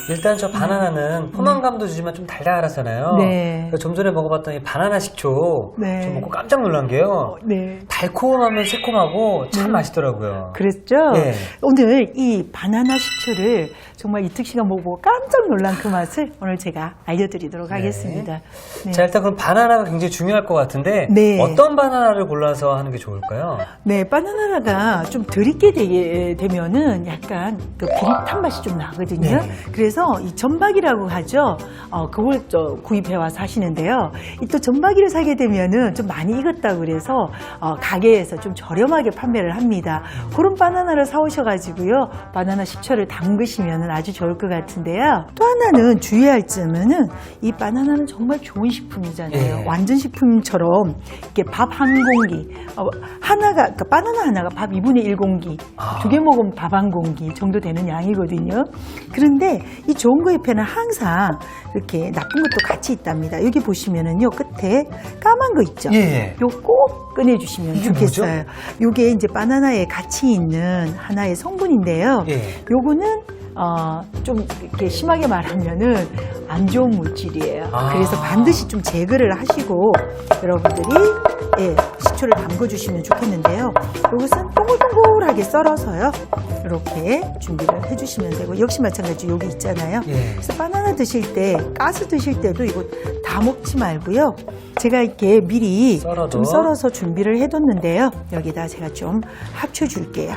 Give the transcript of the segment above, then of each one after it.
일단 저 바나나는 포만감도 주지만 좀 달달하잖아요. 네. 좀 전에 먹어봤더니 바나나 식초 네. 좀 먹고 깜짝 놀란 게요. 네. 달콤하면 새콤하고 참 맛있더라고요. 그랬죠? 네. 오늘 이 바나나 식초를 정말 이특 씨가 먹어보고 깜짝 놀란 그 맛을 오늘 제가 알려드리도록 네. 하겠습니다. 네. 자, 일단 그럼 바나나가 굉장히 중요할 것 같은데 네. 어떤 바나나를 골라서 하는 게 좋을까요? 네, 바나나가 좀 덜 익게 되면은 약간 그 비릿한 맛이 좀 나거든요. 네. 그래서 이 전박이라고 하죠. 그걸 구입해 와서 하시는데요. 이 또 전박이를 사게 되면은 좀 많이 익었다고 그래서 가게에서 좀 저렴하게 판매를 합니다. 그런 바나나를 사오셔가지고요. 바나나 식초를 담그시면 아주 좋을 것 같은데요. 또 하나는 주의할 점은 이 바나나는 정말 좋은 식품이잖아요. 네. 완전 식품처럼 이렇게 밥 한 공기 하나가 그러니까 바나나 하나가 밥 2분의 1 공기 두 개 먹으면 밥 한 공기 정도 되는 양이거든요. 그런데 이 좋은 거 옆에는 항상 이렇게 나쁜 것도 같이 있답니다. 여기 보시면은요 끝에 까만 거 있죠. 예. 요 꼭 꺼내주시면 이게 좋겠어요. 요게 이제 바나나에 같이 있는 하나의 성분인데요. 예. 요거는 좀 이렇게 심하게 말하면은 안 좋은 물질이에요. 그래서 반드시 좀 제거를 하시고 여러분들이 식초를 담궈주시면 좋겠는데요. 이것은 동글동글하게 썰어서요. 이렇게 준비를 해주시면 되고 역시 마찬가지 여기 있잖아요. 예. 그래서 바나나 드실 때 가스 드실 때도 이거 다 먹지 말고요. 제가 이렇게 미리 좀 썰어서 준비를 해뒀는데요. 여기다 제가 좀 합쳐줄게요.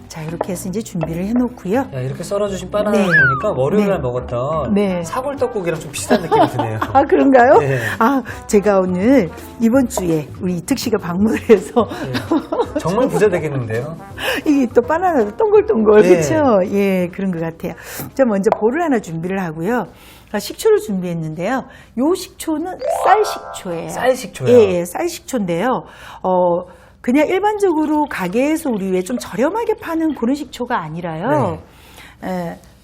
자, 이렇게 해서 이제 준비를 해놓고요. 야, 이렇게 썰어주신 바나나 네. 보니까 월요일날 네. 먹었던 네. 사골떡국이랑 좀 비슷한 느낌이 드네요. 아, 그런가요? 네. 제가 오늘 이번 주에 우리 이특 씨가 방문을 해서 예. 정말 부자 되겠는데요. 이게 또 바나나도 동글동글, 네. 그렇죠? 예, 그런 것 같아요. 자, 먼저 볼을 하나 준비를 하고요. 식초를 준비했는데요. 요 식초는 쌀 식초예요. 쌀 식초요? 예, 쌀 식초인데요. 그냥 일반적으로 가게에서 우리 왜 좀 저렴하게 파는 그런 식초가 아니라요.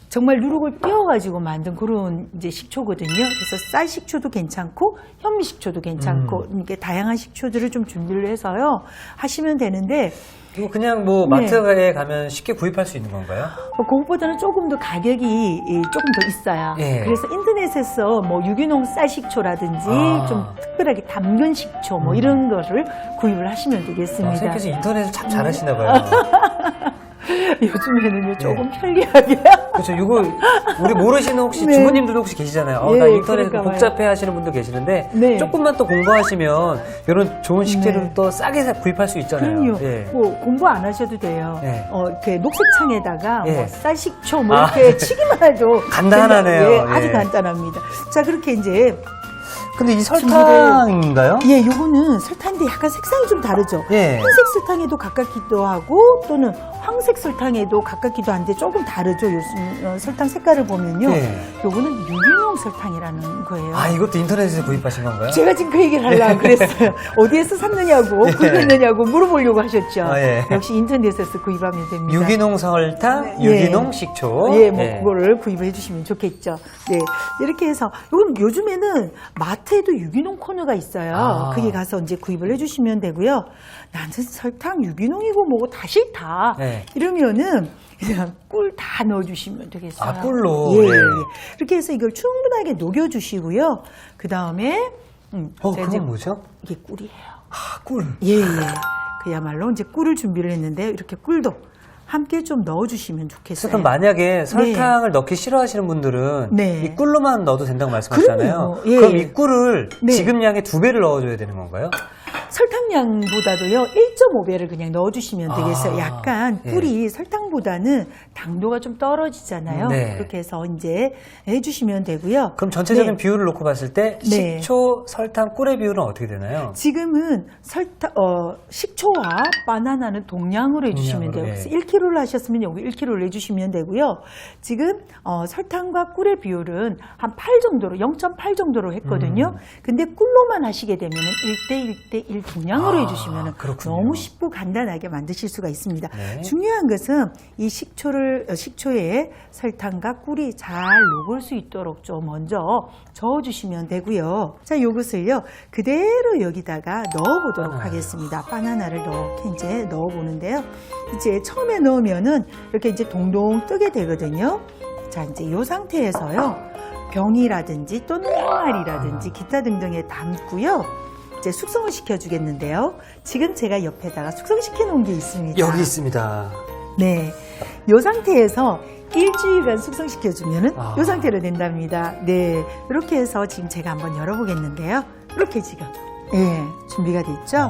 정말 누룩을 띄워가지고 만든 그런 이제 식초거든요. 그래서 쌀 식초도 괜찮고 현미 식초도 괜찮고 이렇게 다양한 식초들을 좀 준비를 해서요 하시면 되는데. 이거 그냥 뭐 마트에 가면 쉽게 구입할 수 있는 건가요? 그것보다는 조금 더 가격이 조금 더 있어요. 예. 그래서 인터넷에서 뭐 유기농 쌀식초라든지 좀 특별하게 담근 식초 뭐 이런 거를 구입을 하시면 되겠습니다. 선생님께서 인터넷을 참 잘하시나 봐요. 요즘에는요 조금 편리하게. 그렇죠. 이거 우리 모르시는 혹시 네. 주부님들도 혹시 계시잖아요. 예, 나 인터넷 그러니까 복잡해 하시는 분도 계시는데 네. 조금만 또 공부하시면 이런 좋은 식재료를 또 싸게 구입할 수 있잖아요. 그럼요. 예. 뭐 공부 안 하셔도 돼요. 예. 이렇게 녹색창에다가 예. 뭐 쌀식초 뭐 이렇게 치기만 해도 간단하네요. 예, 아주 예. 간단합니다. 자, 그렇게 이제 근데 이 설탕인가요? 예, 요거는 설탕인데 약간 색상이 좀 다르죠. 예. 흰색 설탕에도 가깝기도 하고 또는 황색 설탕에도 가깝기도 한데 조금 다르죠. 요즘 설탕 색깔을 보면요. 예. 요거는 유기농 설탕이라는 거예요. 아, 이것도 인터넷에서 구입하신 건가요? 제가 지금 그 얘기를 하려고 그랬어요. 어디에서 샀느냐고, 예. 구입했느냐고 물어보려고 하셨죠. 예. 역시 인터넷에서 구입하면 됩니다. 유기농 설탕, 예. 유기농 식초. 예, 뭐 그거를 구입을 해주시면 좋겠죠. 네, 이렇게 해서 요즘에는 마트에도 유기농 코너가 있어요. 거기 가서 이제 구입을 해주시면 되고요. 나는 설탕 유기농이고 뭐고 다 싫다. 네. 이러면은 그냥 꿀 다 넣어주시면 되겠어요. 아, 꿀로? 예, 네. 예. 이렇게 해서 이걸 충분하게 녹여주시고요. 그 다음에 그건 뭐죠? 이게 꿀이에요. 아, 꿀. 예, 예. 그야말로 이제 꿀을 준비를 했는데 이렇게 꿀도 함께 좀 넣어주시면 좋겠어요. 그럼 만약에 설탕을 넣기 싫어하시는 분들은 네. 이 꿀로만 넣어도 된다고 말씀하셨잖아요. 그럼요. 예. 그럼 이 꿀을 네. 지금 양의 2배를 넣어줘야 되는 건가요? 설탕량보다도요 1.5배를 그냥 넣어주시면 되겠어요. 약간 예. 꿀이 설탕보다는 당도가 좀 떨어지잖아요. 네. 그렇게 해서 이제 해주시면 되고요. 그럼 전체적인 네. 비율을 놓고 봤을 때 네. 식초, 설탕, 꿀의 비율은 어떻게 되나요? 지금은 식초와 바나나는 동량으로 해주시면 돼요. 동량으로, 그래서 예. 1kg를 하셨으면 여기 1kg를 해주시면 되고요. 지금 설탕과 꿀의 비율은 한 8 정도로 0.8 정도로 했거든요. 근데 꿀로만 하시게 되면 1대 1대 1 동량으로 해주시면 그렇군요. 너무 쉽고 간단하게 만드실 수가 있습니다. 네. 중요한 것은 이 식초에 설탕과 꿀이 잘 녹을 수 있도록 좀 먼저 저어주시면 되고요. 자, 이것을요 그대로 여기다가 넣어보도록 하겠습니다. 바나나를 이렇게 이제 넣어보는데요. 이제 처음에 넣으면은 이렇게 이제 동동 뜨게 되거든요. 자, 이제 이 상태에서요. 병이라든지 또는 항아리라든지 기타 등등에 담고요. 이제 숙성을 시켜주겠는데요. 지금 제가 옆에다가 숙성시켜 놓은 게 있습니다. 여기 있습니다. 네. 이 상태에서 일주일간 숙성시켜주면은 아. 이 상태로 된답니다. 네. 이렇게 해서 지금 제가 한번 열어보겠는데요. 이렇게 지금, 네, 준비가 됐죠?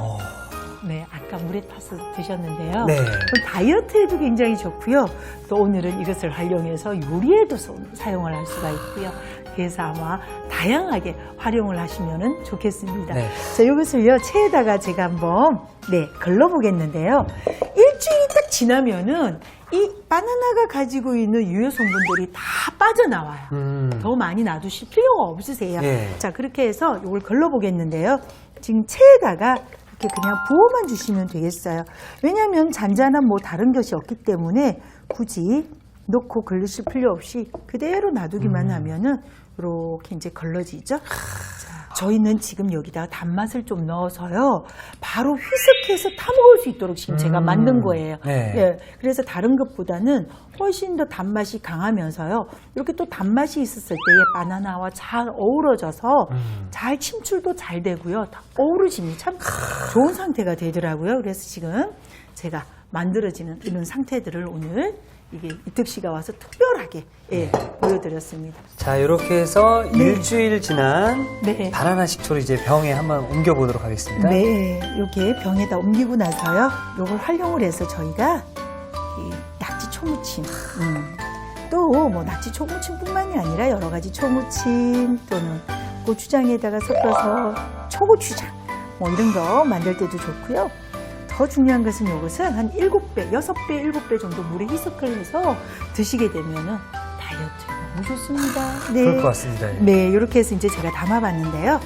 네. 아까 물에 타서 드셨는데요. 네. 그럼 다이어트에도 굉장히 좋고요. 또 오늘은 이것을 활용해서 요리에도 사용을 할 수가 있고요. 그래서 아마 다양하게 활용을 하시면 좋겠습니다. 네. 자, 이것을요, 체에다가 제가 한번, 네, 걸러보겠는데요. 일주일이 딱 지나면은 이 바나나가 가지고 있는 유효 성분들이 다 빠져나와요. 더 많이 놔두실 필요가 없으세요. 예. 자, 그렇게 해서 이걸 걸러보겠는데요. 지금 체에다가 이렇게 그냥 부어만 주시면 되겠어요. 왜냐하면 잔잔한 뭐 다른 것이 없기 때문에 굳이 넣고 걸리실 필요 없이 그대로 놔두기만 하면은 이렇게 이제 걸러지죠. 자, 저희는 지금 여기다가 단맛을 좀 넣어서요. 바로 희석해서 타먹을 수 있도록 지금 제가 만든 거예요. 네. 예, 그래서 다른 것보다는 훨씬 더 단맛이 강하면서요. 이렇게 또 단맛이 있었을 때에 바나나와 잘 어우러져서 잘 침출도 잘 되고요. 다 어우러짐이 참 좋은 상태가 되더라고요. 그래서 지금 제가 만들어지는 이런 상태들을 오늘 이게 이특 씨가 와서 특별하게 예, 보여드렸습니다. 자, 이렇게 해서 네. 일주일 지난 네. 바나나 식초를 이제 병에 한번 옮겨보도록 하겠습니다. 네, 이렇게 병에다 옮기고 나서요. 이걸 활용을 해서 저희가 이 낙지 초무침, 또 뭐 낙지 초무침뿐만이 아니라 여러 가지 초무침 또는 고추장에다가 섞어서 초고추장 뭐 이런 거 만들 때도 좋고요. 더 중요한 것은 이것은 한 7배, 6배, 7배 정도 물에 희석을 해서 드시게 되면은 다이어트에 너무 좋습니다. 네. 그럴 것 같습니다. 예. 네, 이렇게 해서 이제 제가 담아봤는데요.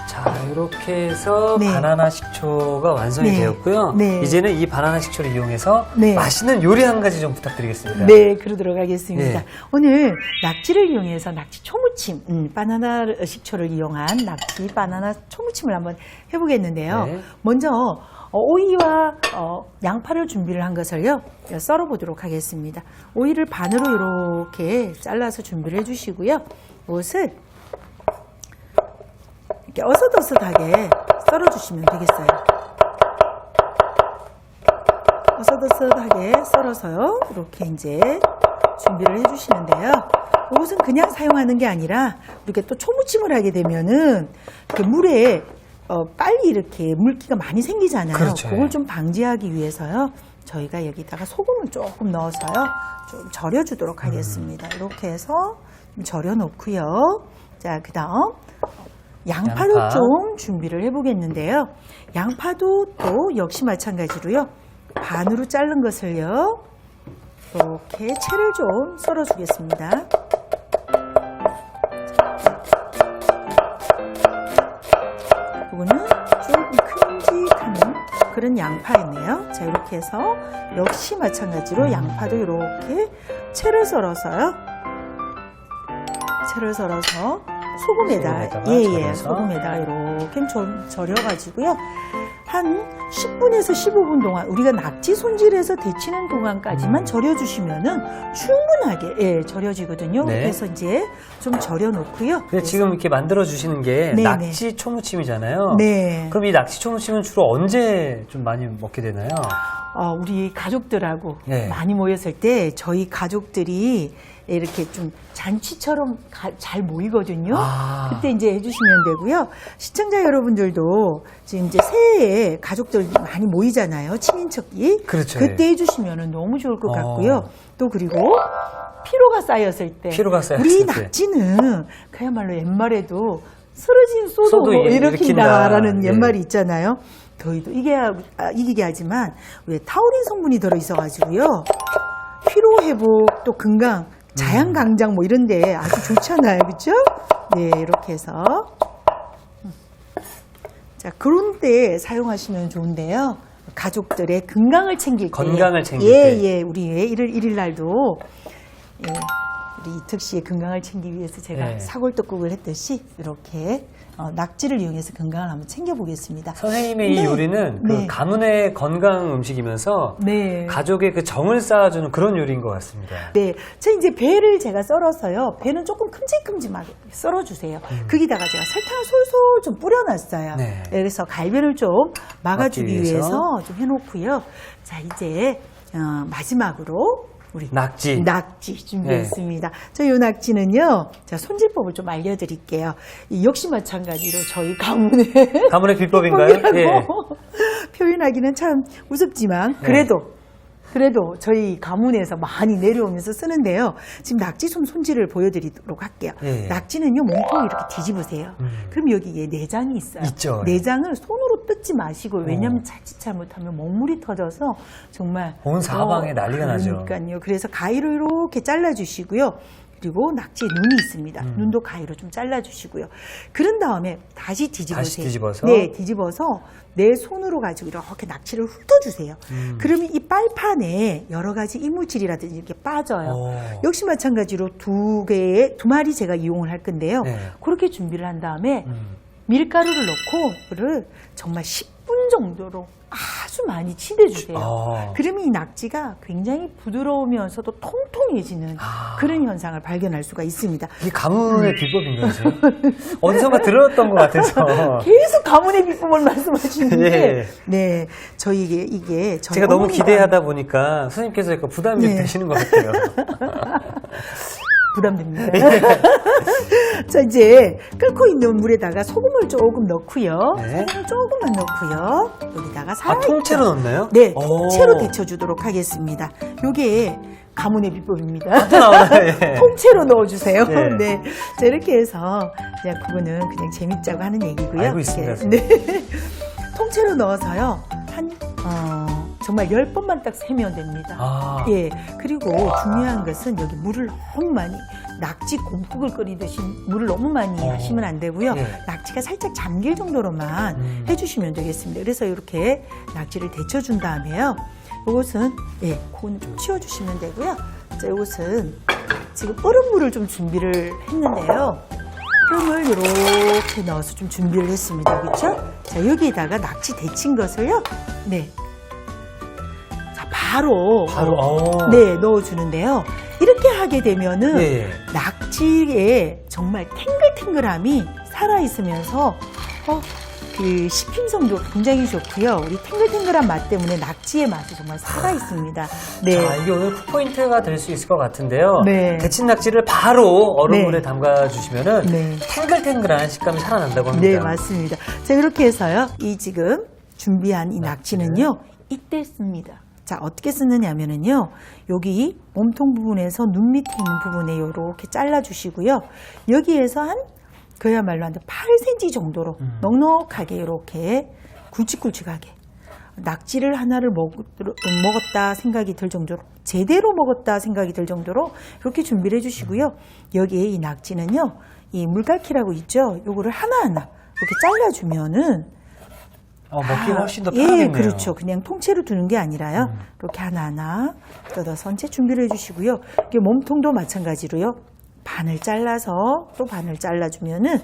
자, 이렇게 해서 네. 바나나 식초가 완성이 네. 되었고요. 네. 이제는 이 바나나 식초를 이용해서 네. 맛있는 요리 한 가지 좀 부탁드리겠습니다. 네, 그러도록 하겠습니다. 네. 오늘 낙지를 이용해서 낙지 초무침, 바나나 식초를 이용한 낙지 바나나 초무침을 한번 해보겠는데요. 네. 먼저 오이와 양파를 준비를 한 것을요 썰어 보도록 하겠습니다. 오이를 반으로 이렇게 잘라서 준비를 해주시고요. 이것을 이렇게 어슷어슷하게 썰어 주시면 되겠어요. 어슷어슷하게 썰어서요 이렇게 이제 준비를 해주시는데요. 이것은 그냥 사용하는 게 아니라 이렇게 또 초무침을 하게 되면은 이렇게 물에 빨리 이렇게 물기가 많이 생기잖아요. 그렇죠. 그걸 좀 방지하기 위해서요. 저희가 여기다가 소금을 조금 넣어서요. 좀 절여주도록 하겠습니다. 이렇게 해서 좀 절여놓고요. 자, 그 다음 양파를 양파. 좀 준비를 해보겠는데요. 양파도 또 역시 마찬가지로요. 반으로 자른 것을요. 이렇게 채를 좀 썰어주겠습니다. 이거는 조금 큼직한 그런 양파이네요. 자, 이렇게 해서 역시 마찬가지로 양파도 이렇게 채를 썰어서요. 채를 썰어서 소금에다 절여서. 소금에다 이렇게 좀 절여가지고요. 한 10분에서 15분 동안 우리가 낙지 손질해서 데치는 동안까지만 절여주시면은 충분하게 절여지거든요. 네. 그래서 이제 좀 절여놓고요. 근데 지금 이렇게 만들어 주시는 게 네네. 낙지 초무침이잖아요. 네. 그럼 이 낙지 초무침은 주로 언제 좀 많이 먹게 되나요? 우리 가족들하고 네. 많이 모였을 때 저희 가족들이 이렇게 좀 잔치처럼 잘 모이거든요. 아. 그때 이제 해주시면 되고요. 시청자 여러분들도 지금 이제 새해에 가족들 많이 모이잖아요. 친인척이. 그렇죠. 그때 해주시면 너무 좋을 것 같고요. 또 그리고 피로가 쌓였을 때. 피로가 쌓였을 우리 때. 낙지는 그야말로 옛말에도 쓰러진 소도 소도 일으킨다라는 예. 옛말이 있잖아요. 저희도 이기게 하지만 왜 타우린 성분이 들어있어가지고요. 피로 회복 또 건강 자양 강장 뭐 이런데 아주 좋잖아요, 그렇죠? 네, 이렇게 해서 자 그런 때 사용하시면 좋은데요. 가족들의 건강을 챙길 때, 건강을 챙길 때. 우리 1일 날도 우리 이특 씨의 건강을 챙기기 위해서 제가 네. 사골떡국을 했듯이 이렇게 낙지를 이용해서 건강을 한번 챙겨보겠습니다. 선생님의 이 네. 요리는 그 네. 가문의 건강 음식이면서 네. 가족의 그 정을 쌓아주는 그런 요리인 것 같습니다. 네, 저 이제 배를 제가 썰어서요. 배는 조금 큼직큼직하게 썰어주세요. 거기다가 제가 설탕을 솔솔 좀 뿌려놨어요. 네. 그래서 갈변을 좀 막아주기 막기 위해서. 위해서 좀 해놓고요. 자, 이제 마지막으로 우리 낙지. 준비했습니다. 저 요 낙지는요, 제가 손질법을 좀 알려드릴게요. 역시 마찬가지로 저희 가문의 가문의 비법인가요? 비법이라고 예. 표현하기는 참 우습지만 그래도 저희 가문에서 많이 내려오면서 쓰는데요. 지금 낙지 손질을 보여드리도록 할게요. 예. 낙지는요, 몸통을 이렇게 뒤집으세요. 그럼 여기에 내장이 있어요. 있죠. 내장을 손으로 뜯지 마시고, 왜냐면 자칫 잘못하면 먹물이 터져서 정말 온 사방에 난리가 나죠. 그러니까요. 그래서 가위로 이렇게 잘라주시고요. 그리고 낙지에 눈이 있습니다. 눈도 가위로 좀 잘라주시고요. 그런 다음에 다시 뒤집으세요. 다시 뒤집어서? 네, 뒤집어서 내 손으로 가지고 이렇게 낙지를 훑어주세요. 그러면 이 빨판에 여러 가지 이물질이라든지 이렇게 빠져요. 오. 역시 마찬가지로 두 마리 제가 이용을 할 건데요. 네. 그렇게 준비를 한 다음에 밀가루를 넣고 이거를 정말 10분 정도로 아주 많이 치대주세요. 그러면 이 낙지가 굉장히 부드러우면서도 통통해지는 그런 현상을 발견할 수가 있습니다. 이게 가문의 비법인가요, 선생님? 어디선가 들었던 것 같아서. 계속 가문의 비법을 말씀하시는데, 예. 네, 저희 이게 저희 제가 너무 어머니가 기대하다 보니까 선생님께서 약간 부담이 네. 되시는 것 같아요. 부담됩니다. 자, 이제 끓고 있는 물에다가 소금을 조금 넣고요. 네. 소금을 조금만 넣고요. 여기다가 살짝 통째로 넣나요? 네, 오. 통째로 데쳐주도록 하겠습니다. 요게 가문의 비법입니다. 또 나오나요? 예. 통째로 넣어주세요. 네. 네. 자, 이렇게 해서 그냥 그거는 그냥 재밌자고 하는 얘기고요. 알고 있습니다, 네. 네. 통째로 넣어서요. 정말 10번만 딱 세면 됩니다. 예. 그리고 중요한 것은 여기 물을 너무 많이, 낙지 곰국을 끓이듯이 물을 너무 많이 하시면 안 되고요. 예. 낙지가 살짝 잠길 정도로만 해주시면 되겠습니다. 그래서 이렇게 낙지를 데쳐준 다음에요. 이것은, 예, 그건 좀 치워주시면 되고요. 자, 이것은 지금 얼음물을 좀 준비를 했는데요. 얼음을 이렇게 넣어서 좀 준비를 했습니다. 그렇죠? 자, 여기에다가 낙지 데친 것을요. 네. 자, 바로 네, 넣어주는데요. 이렇게 하게 되면은 예. 낙지에 정말 탱글탱글함이 살아있으면서 그 씹힘성도 굉장히 좋고요. 우리 탱글탱글한 맛 때문에 낙지의 맛이 정말 살아있습니다. 네. 자, 이게 오늘 포인트가 될 수 있을 것 같은데요. 네. 데친 낙지를 바로 얼음물에 네. 담가주시면은 네. 탱글탱글한 식감이 살아난다고 합니다. 네, 맞습니다. 자, 이렇게 해서요. 이 지금 준비한 이 낙지는요, 이때 씁니다. 자, 어떻게 쓰느냐면은요, 여기 몸통 부분에서 눈 밑에 있는 부분에 이렇게 잘라주시고요. 여기에서 그야말로 한 8cm 정도로 넉넉하게 이렇게 굵직굵직하게 낙지를 하나를 먹었다 생각이 들 정도로, 제대로 먹었다 생각이 들 정도로 이렇게 준비를 해주시고요. 여기에 이 낙지는요, 이 물갈퀴라고 있죠? 요거를 하나하나 이렇게 잘라주면은 먹기가 훨씬 더 편하겠네요. 예, 그렇죠. 그냥 통째로 두는 게 아니라요. 이렇게 하나하나 뜯어서 이제 준비를 해주시고요. 이게 몸통도 마찬가지로요. 반을 잘라서 또 반을 잘라주면은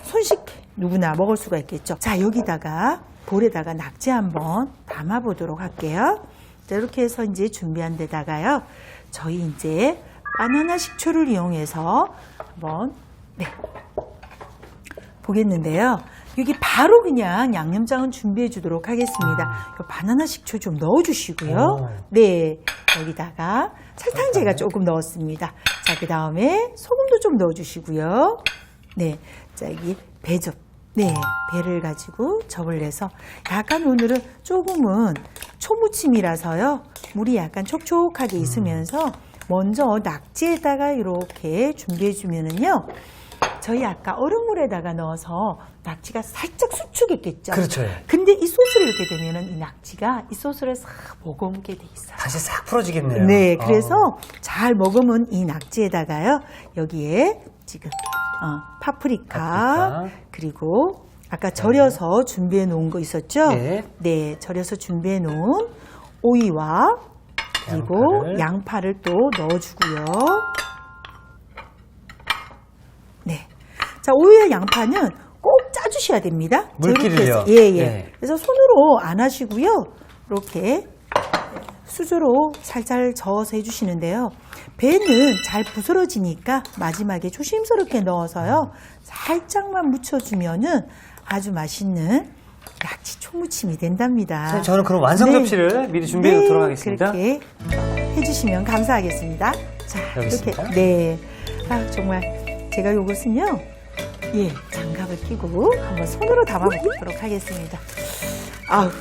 손쉽게 누구나 먹을 수가 있겠죠. 자, 여기다가 볼에다가 낙지 한번 담아보도록 할게요. 자, 이렇게 해서 이제 준비한 데다가요. 저희 이제 바나나 식초를 이용해서 한번 보겠는데요. 여기 바로 그냥 양념장은 준비해 주도록 하겠습니다. 바나나 식초 좀 넣어주시고요. 네, 여기다가 설탕 제가 조금 넣었습니다. 자, 그 다음에 소금도 좀 넣어주시고요. 네, 자, 여기 배즙. 네, 배를 가지고 접을 내서 약간 오늘은 조금은 초무침이라서요. 물이 약간 촉촉하게 있으면서 먼저 낙지에다가 이렇게 준비해 주면은요. 저희 아까 얼음물에다가 넣어서 낙지가 살짝 수축했겠죠. 그렇죠. 근데 이 소스를 이렇게 되면은 이 낙지가 이 소스를 싹 머금게 돼 있어요. 다시 싹 풀어지겠네요. 네, 그래서 잘 머금은 이 낙지에다가요. 여기에 지금 파프리카 그리고 아까 절여서 준비해 놓은 거 있었죠? 네, 절여서 준비해 놓은 오이와 그리고 양파를 또 넣어주고요. 자, 오이와 양파는 꼭 짜주셔야 됩니다. 자, 이렇게 물기를요? 해서, 예. 네. 그래서 손으로 안 하시고요. 이렇게 수저로 살살 저어서 해주시는데요. 배는 잘 부스러지니까 마지막에 조심스럽게 넣어서요. 살짝만 묻혀주면은 아주 맛있는 낙지 초무침이 된답니다. 선생님, 저는 그럼 완성 네. 접시를 미리 준비해 두도록 하겠습니다. 그렇게 해주시면 감사하겠습니다. 자, 여기 이렇게. 있습니다. 네. 아, 정말 제가 요것은요. 예, 장갑을 끼고 한번 손으로 담아보도록 하겠습니다. 아우,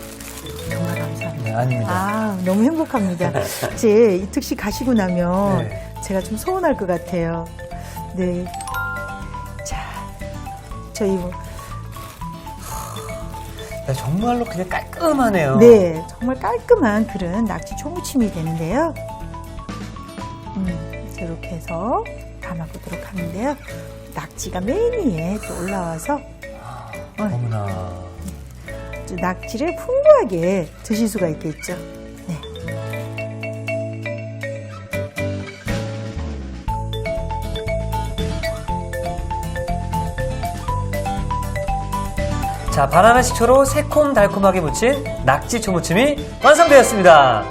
정말 감사합니다. 네, 아닙니다. 아, 너무 행복합니다. 이제 이특 씨 가시고 나면 네. 제가 좀 서운할 것 같아요. 네. 자, 저희 뭐, 네, 정말로 그냥 깔끔하네요. 네, 정말 깔끔한 그런 낙지 초무침이 되는데요. 이렇게 해서 담아보도록 하는데요. 낙지가 맨 위에 또 올라와서 어머나. 낙지를 풍부하게 드실 수가 있겠죠. 네. 자, 바나나 식초로 새콤달콤하게 무친 낙지 초무침이 완성되었습니다.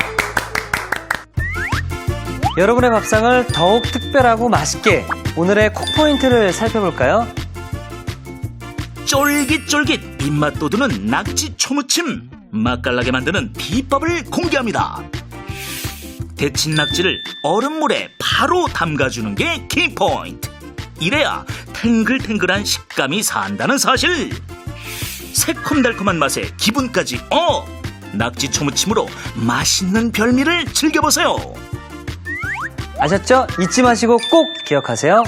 여러분의 밥상을 더욱 특별하고 맛있게 오늘의 콕포인트를 살펴볼까요? 쫄깃쫄깃 입맛 돋우는 낙지 초무침, 맛깔나게 만드는 비법을 공개합니다. 데친 낙지를 얼음물에 바로 담가주는 게 키포인트. 이래야 탱글탱글한 식감이 산다는 사실. 새콤달콤한 맛에 기분까지 업! 낙지 초무침으로 맛있는 별미를 즐겨보세요. 아셨죠? 잊지 마시고 꼭 기억하세요.